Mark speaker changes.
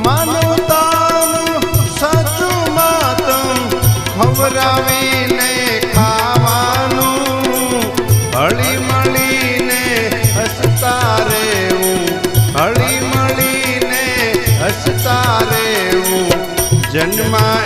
Speaker 1: માનવતાનું સાચું માતમ ખવરાવીને ખાવાનું હળી મળીને હસતા રહેવું હળી મળીને હસતા રહેવું જન્મા